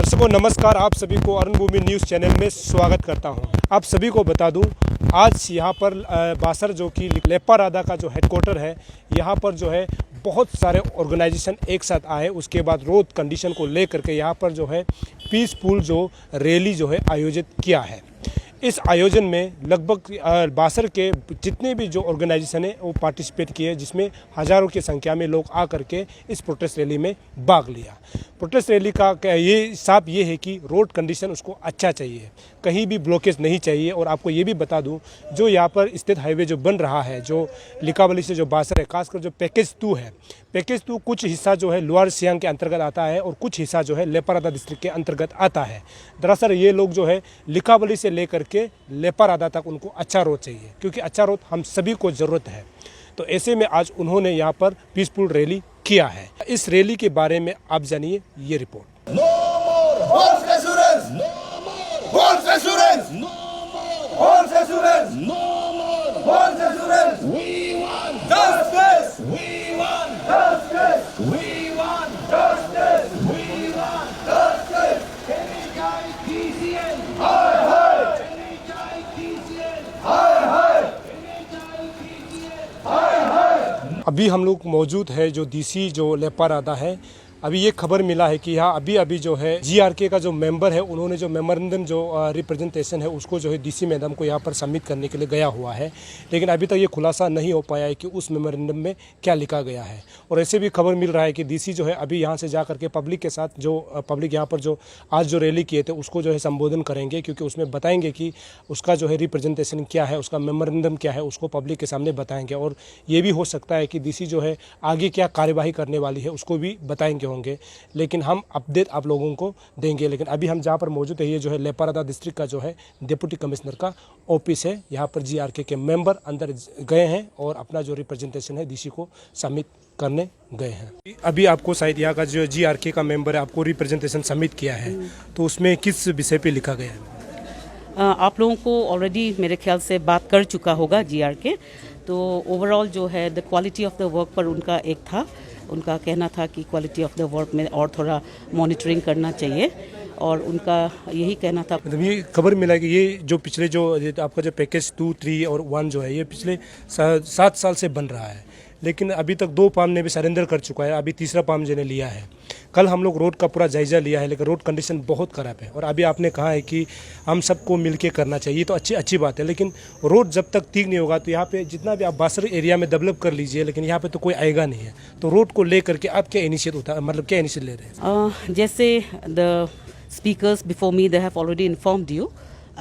दर्शकों नमस्कार, आप सभी को अरुण भूमि न्यूज़ चैनल में स्वागत करता हूं। आप सभी को बता दूं, आज यहां पर बासर जो कि लेपा रादा का जो हेडक्वार्टर है, यहां पर जो है बहुत सारे ऑर्गेनाइजेशन एक साथ आए। उसके बाद रोड कंडीशन को लेकर के यहां पर जो है पीसफुल जो रैली जो है आयोजित किया है। इस आयोजन में लगभग बासर के जितने भी जो ऑर्गेनाइजेशन है वो पार्टिसिपेट किए, जिसमें हज़ारों की संख्या में लोग आकर के इस प्रोटेस्ट रैली में भाग लिया। प्रोटेस्ट रैली का ये हिसाब ये है कि रोड कंडीशन उसको अच्छा चाहिए, कहीं भी ब्लॉकेज नहीं चाहिए। और आपको ये भी बता दूं, जो यहाँ पर स्थित हाईवे जो बन रहा है, जो लिकावली से जो बासर है, खासकर जो पैकेज 2 है, पैकेज 2 कुछ हिस्सा जो है लोअर सियांग के अंतर्गत आता है और कुछ हिस्सा जो है लेपा रादा डिस्ट्रिक्ट के अंतर्गत आता है। दरअसल ये लोग जो है लिकावली से लेकर के लेपा रादा तक उनको अच्छा रोड चाहिए, क्योंकि अच्छा रोड हम सभी को ज़रूरत है। तो ऐसे में आज उन्होंने यहाँ पर पीसफुल रैली किया है। इस रैली के बारे में आप जानिए ये report. No more false assurance. No more false assurance. No more false assurance. No more false assurance. We want justice. We want justice. We want justice. We want justice. NHI TCN. Hi hi. NHI TCN. Hi hi. NHI TCN. Hi hi. अभी हम लोग मौजूद है जो DC जो लेपा रादा है। अभी ये खबर मिला है कि यहाँ अभी जो है जीआरके का जो मेंबर है, उन्होंने जो मेमोरेंडम जो रिप्रेजेंटेशन है उसको जो है डीसी मैडम को यहाँ पर सबमिट करने के लिए गया हुआ है। लेकिन अभी तक ये खुलासा नहीं हो पाया है कि उस मेमोरेंडम में क्या लिखा गया है। और ऐसे भी खबर मिल रहा है कि डीसी जो है अभी यहाँ से जा करके पब्लिक के साथ, जो पब्लिक यहाँ पर जो आज जो रैली किए थे उसको जो है संबोधन करेंगे, क्योंकि उसमें बताएंगे कि उसका जो है रिप्रेजेंटेशन क्या है, उसका मेमोरेंडम क्या है, उसको पब्लिक के सामने बताएंगे। और ये भी हो सकता है कि डीसी जो है आगे क्या कार्यवाही करने वाली है उसको भी बताएंगे होंगे। लेकिन हम अपडेट आप लोगों को देंगे। लेकिन अभी हम जहाँ पर मौजूद है, ये जो है लेपा रादा डिस्ट्रिक्ट का जो है डिप्टी कमिश्नर का ऑफिस है। यहाँ पर जीआरके के मेंबर अंदर गए हैं और अपना जो रिप्रेजेंटेशन है डीसी को सबमिट करने गए हैं। अभी आपको शायद यहाँ का जो जीआरके का मेंबर है, आपको रिप्रेजेंटेशन सबमिट किया है, तो उसमें किस विषय पे लिखा गया है? आप लोगों को ऑलरेडी मेरे ख्याल से बात कर चुका होगा जीआरके। तो ओवरऑल जो है the quality of the work पर उनका एक था, उनका कहना था कि क्वालिटी ऑफ द वर्क में और थोड़ा मॉनिटरिंग करना चाहिए, और उनका यही कहना था। मतलब ये खबर मिला कि ये जो पिछले जो आपका जो पैकेज 2, 3 और 1 जो है, ये पिछले 7 साल से बन रहा है, लेकिन अभी तक 2 पाम ने भी सरेंडर कर चुका है, अभी तीसरा पाम जिन्हें लिया है। कल हम लोग रोड का पूरा जायजा लिया है, लेकिन रोड कंडीशन बहुत ख़राब है। और अभी आपने कहा है कि हम सबको मिलके करना चाहिए, तो अच्छी बात है। लेकिन रोड जब तक ठीक नहीं होगा तो यहाँ पे जितना भी आप बासर एरिया में डेवलप कर लीजिए, लेकिन यहाँ पे तो कोई आएगा नहीं है। तो रोड को लेकर के आप क्या इनिशिएटिव ले रहे हैं? जैसे the speakers before me they have already informed you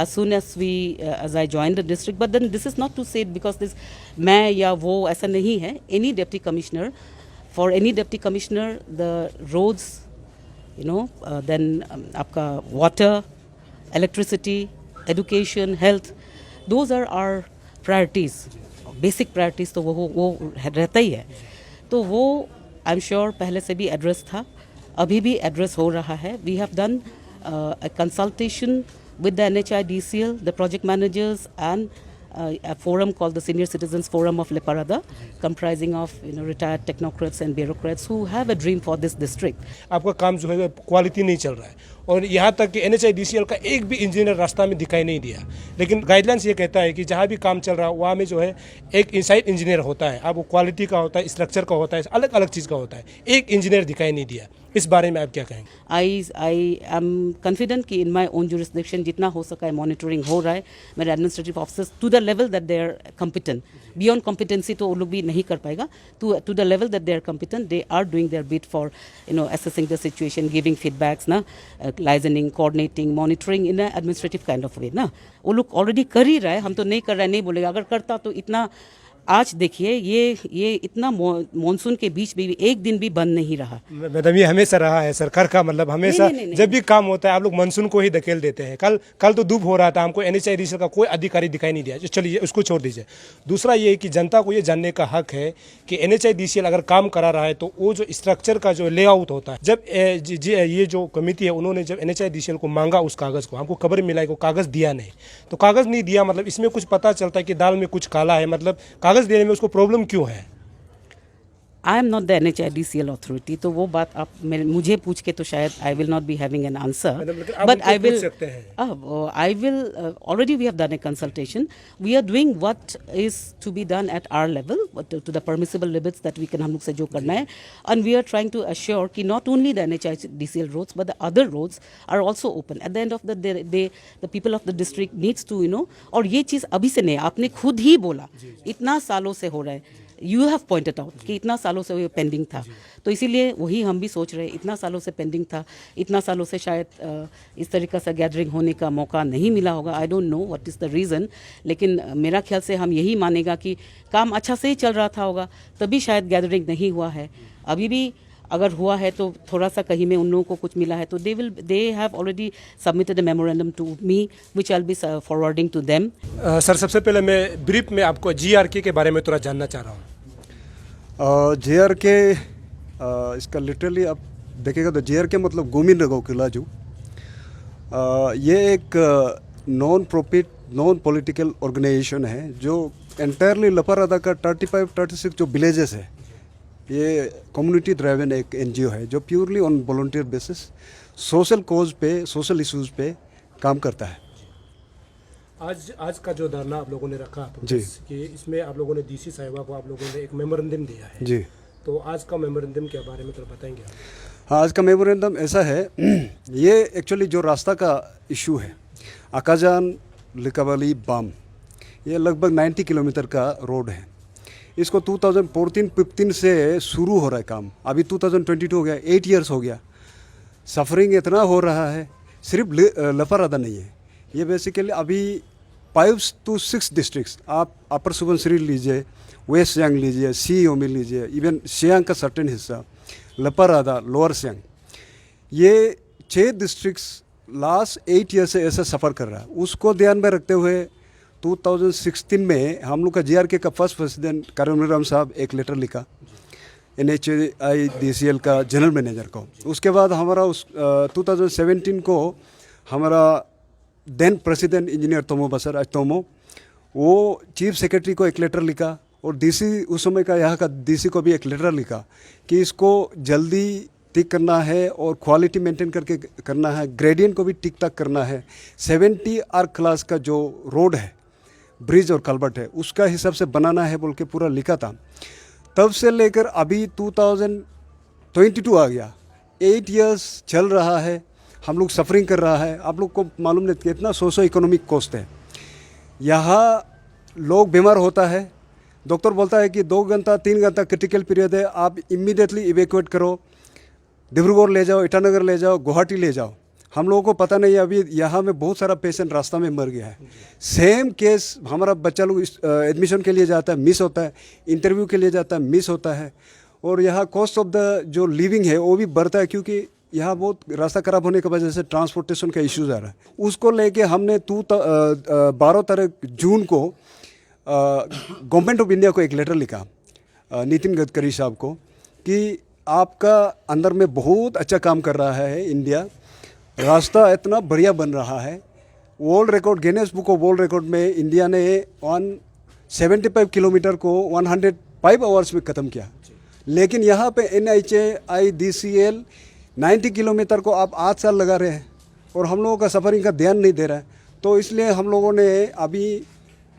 as soon as I joined the district, but then this is not to say because this मैं या वो ऐसा नहीं है। Any deputy commissioner, for any deputy commissioner the roads, then आपका water, electricity, education, health, those are our priorities, basic priorities। तो वो रहता ही है। तो वो I'm sure पहले से भी एड्रेस था, अभी भी एड्रेस हो रहा है। We have done a consultation with the NHI DCL, the project managers, and a forum called the Senior Citizens Forum of Lepa Rada, comprising of retired technocrats and bureaucrats who have a dream for this district. आपका काम जो है quality नहीं चल रहा है, और यहाँ तक कि NHI DCL का एक भी इंजीनियर रास्ता में दिखाई नहीं दिया। लेकिन गाइडलाइंस ये कहता है कि जहाँ भी काम चल रहा है वहाँ में जो है एक इनसाइड इंजीनियर होता है। अब वो क्वालिटी का होता है, स्ट्रक्चर का होता है, अलग अलग चीज़ का होता है। एक इंजीनियर दिखाई नहीं दिया। इस बारे में आप क्या कहेंगे? आई एम कॉन्फिडेंट कि इन माई ओन जुरिस्डिक्शन जितना हो सका है मॉनिटरिंग हो रहा है। मेरे administrative officers to the level that they are competent, beyond competency तो वो लोग भी नहीं कर पाएगा, to the level that they are competent they are doing their bit for assessing the situation, giving feedbacks ना, liaisoning, coordinating, monitoring in administrative kind of way ना। वो लोग ऑलरेडी कर ही रहा है, हम तो नहीं कर रहे हैं नहीं बोलेगा। अगर करता तो इतना, आज देखिए ये इतना मॉनसून के बीच में भी एक दिन भी बंद नहीं रहा। मैडम ये हमेशा रहा है सरकार का, मतलब हमेशा नहीं। जब भी काम होता है आप लोग मानसून को ही धकेल देते हैं। कल तो धूप हो रहा था, हमको NHI DCL का कोई अधिकारी दिखाई नहीं दिया। चलिए उसको छोड़ दीजिए। दूसरा ये कि जनता को ये जानने का हक है कि NHI DCL अगर काम करा रहा है तो वो जो स्ट्रक्चर का जो लेआउट होता है, जब ये जो कमेटी है उन्होंने जब NHI DCL को मांगा उस कागज़ को, हमको खबर मिला है कि कागज़ दिया नहीं। तो कागज़ नहीं दिया मतलब इसमें कुछ पता चलता है कि दाल में कुछ काला है। मतलब कागज़ देने में उसको प्रॉब्लम क्यों है? I am not the NHIDCL authority, तो वो बात आप मुझे पूछ के तो शायद I will not be having an answer, but I will already we have done a consultation. We are doing what is to be done at our level, to the permissible limits that we can हम लोग से जो करना है, and we are trying to assure कि not only the NHIDCL roads but the other roads are also open. At the end of the day, the people of the district needs to और ये चीज़ अभी से नहीं, आपने खुद ही बोला इतना सालों से हो रहा है, यू हैव पॉइंटेड आउट कि इतना सालों से वो पेंडिंग था, तो इसीलिए वही हम भी सोच रहे हैं, इतना सालों से पेंडिंग था, इतना सालों से शायद इस तरीक़ा से गैदरिंग होने का मौका नहीं मिला होगा, I don't know what is the reason, लेकिन मेरा ख्याल से हम यही मानेगा कि काम अच्छा से ही चल रहा था होगा, तभी शायद गैदरिंग नहीं हुआ है। अभी भी अगर हुआ है तो थोड़ा सा कहीं में उन लोगों को कुछ मिला है तो they have already submitted a memorandum to me which I will be forwarding to them. Sir, सबसे पहले मैं ब्रीफ में आपको GRK के बारे में थोड़ा जानना चाह रहा हूँ। GRK इसका लिटरली आप देखेगा तो GRK मतलब गोविंद राघव किलाजू, ये एक non profit non political organisation है जो एंटायरली लपारादा का 35-36 जो विलेजेस है, ये कम्युनिटी ड्राइवन एक NGO है जो purely on volunteer basis social cause पे, सोशल इश्यूज पे काम करता है। आज का जो धरना आप लोगों ने रखा जी, कि इसमें आप लोगों ने DC साहिबा को आप लोगों ने एक मेमोरेंडम दिया है जी, तो आज का मेमोरेंडम के बारे में थोड़ा बताएंगे आप? हाँ, आज का मेमोरेंडम ऐसा है, ये एक्चुअली जो रास्ता का इशू है अकाजान लिकावाली बाम, ये लगभग 90 किलोमीटर का रोड है। इसको 2014-15 से शुरू हो रहा है काम, अभी 2022 हो गया, 8 इयर्स हो गया। सफरिंग इतना हो रहा है, सिर्फ लपारादा नहीं है, ये बेसिकली अभी 5 to 6 डिस्ट्रिक्ट्स, आप अपर सुबनसिरी लीजिए, वेस्ट सियांग लीजिए, COM लीजिए, इवन सियांग का सर्टेन हिस्सा, लपारादा, लोअर सियांग, ये 6 डिस्ट्रिक्ट्स लास्ट 8 ईयर से ऐसा सफ़र कर रहा है। उसको ध्यान में रखते हुए 2016 में हम लोग का GRK का फर्स्ट प्रेसिडेंट कारुणीराम साहब एक लेटर लिखा NHIDCL का जनरल मैनेजर को। उसके बाद हमारा 2017 को हमारा देन प्रेसिडेंट इंजीनियर तोमो बसर आज तोमो, वो चीफ सेक्रेटरी को एक लेटर लिखा और DC उस समय का यहाँ का DC को भी एक लेटर लिखा कि इसको जल्दी ठीक करना है और क्वालिटी मेंटेन करके करना है, ग्रेडियंट को भी ठीक ठाक करना है, 70 R क्लास का जो रोड है, ब्रिज और कल्वर्ट है, उसका हिसाब से बनाना है बोल के पूरा लिखा था। तब से लेकर अभी 2022 आ गया, 8 इयर्स चल रहा है, हम लोग सफरिंग कर रहा है। आप लोग को मालूम नहीं कितना सोशो इकोनॉमिक कॉस्ट है। यहाँ लोग बीमार होता है, डॉक्टर बोलता है कि 2 घंटा 3 घंटा क्रिटिकल पीरियड है, आप इमीडिएटली इवैक्यूएट करो, डिब्रूगढ़ ले जाओ, ईटानगर ले जाओ, गुवाहाटी ले जाओ। हम लोगों को पता नहीं है, अभी यहाँ में बहुत सारा पेशेंट रास्ता में मर गया है। सेम केस हमारा बच्चा लोग एडमिशन के लिए जाता है, मिस होता है, इंटरव्यू के लिए जाता है, मिस होता है, और यहाँ कॉस्ट ऑफ द जो लिविंग है वो भी बढ़ता है क्योंकि यहाँ बहुत रास्ता खराब होने की वजह से ट्रांसपोर्टेशन का इश्यूज आ रहा है। उसको लेके हमने 12 तारीख जून को गवर्नमेंट ऑफ इंडिया को एक लेटर लिखा नितिन गडकरी साहब को कि आपका अंदर में बहुत अच्छा काम कर रहा है इंडिया, रास्ता इतना बढ़िया बन रहा है। World record, Guinness book of world record में इंडिया ने 175 किलोमीटर को 105 आवर्स में ख़त्म किया, लेकिन यहाँ पे NHIDCL 90 किलोमीटर को आप 8 साल लगा रहे हैं और हम लोगों का सफरिंग का ध्यान नहीं दे रहा है। तो इसलिए हम लोगों ने अभी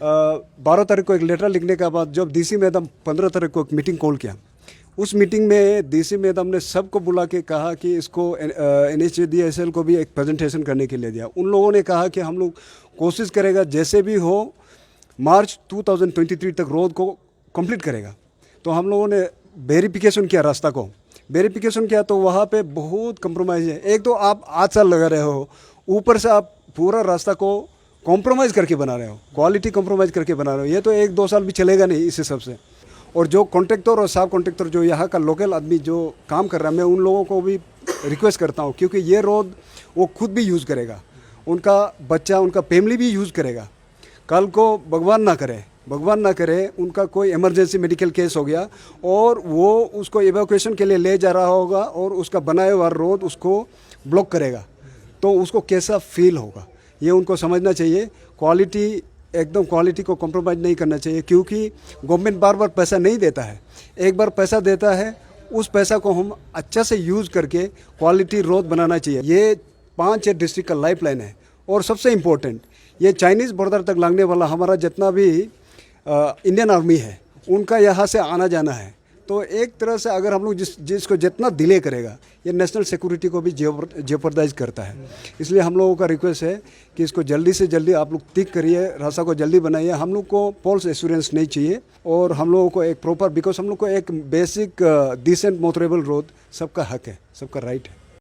12 तारीख को एक लेटर लिखने के बाद जब DC मैडम 15 तारीख को एक मीटिंग कॉल किया, उस मीटिंग में DC मैडम ने सबको बुला के कहा कि इसको NHIDCL को भी एक प्रेजेंटेशन करने के लिए दिया। उन लोगों ने कहा कि हम लोग कोशिश करेगा जैसे भी हो मार्च 2023 तक रोड को कंप्लीट करेगा। तो हम लोगों ने वेरिफिकेशन किया, रास्ता को वेरिफिकेशन किया तो वहाँ पे बहुत कंप्रोमाइज़ है। एक तो आप 8 साल लगा रहे हो, ऊपर से आप पूरा रास्ता को कॉम्प्रोमाइज़ करके बना रहे हो, क्वालिटी कॉम्प्रोमाइज़ करके बना रहे हो। ये तो 1-2 साल भी चलेगा नहीं इस हिसाब से। और जो कॉन्ट्रैक्टर और सब कॉन्ट्रैक्टर जो यहाँ का लोकल आदमी जो काम कर रहा है, मैं उन लोगों को भी रिक्वेस्ट करता हूँ क्योंकि ये रोड वो खुद भी यूज़ करेगा, उनका बच्चा, उनका फैमिली भी यूज़ करेगा। कल को भगवान ना करे उनका कोई इमरजेंसी मेडिकल केस हो गया और वो उसको इवैक्यूएशन के लिए ले जा रहा होगा और उसका बनाया हुआ रोड उसको ब्लॉक करेगा, तो उसको कैसा फील होगा, ये उनको समझना चाहिए। क्वालिटी एकदम क्वालिटी को कॉम्प्रोमाइज़ नहीं करना चाहिए, क्योंकि गवर्नमेंट बार बार पैसा नहीं देता है। एक बार पैसा देता है, उस पैसा को हम अच्छा से यूज़ करके क्वालिटी रोड बनाना चाहिए। ये 5-6 डिस्ट्रिक्ट का लाइफलाइन है। और सबसे इम्पोर्टेंट, ये चाइनीज़ बॉर्डर तक लगने वाला हमारा जितना भी इंडियन आर्मी है, उनका यहाँ से आना जाना है। तो एक तरह से अगर हम लोग जिसको जितना डिले करेगा, ये नेशनल सिक्योरिटी को भी जेपरदाइज करता है। इसलिए हम लोगों का रिक्वेस्ट है कि इसको जल्दी से जल्दी आप लोग ठीक करिए, रास्ता को जल्दी बनाइए। हम लोग को फॉल्स एश्योरेंस नहीं चाहिए, और हम लोगों को एक प्रॉपर, बिकॉज हम लोग को एक बेसिक डिसेंट मोटरेबल रोड सबका हक है, सबका राइट है।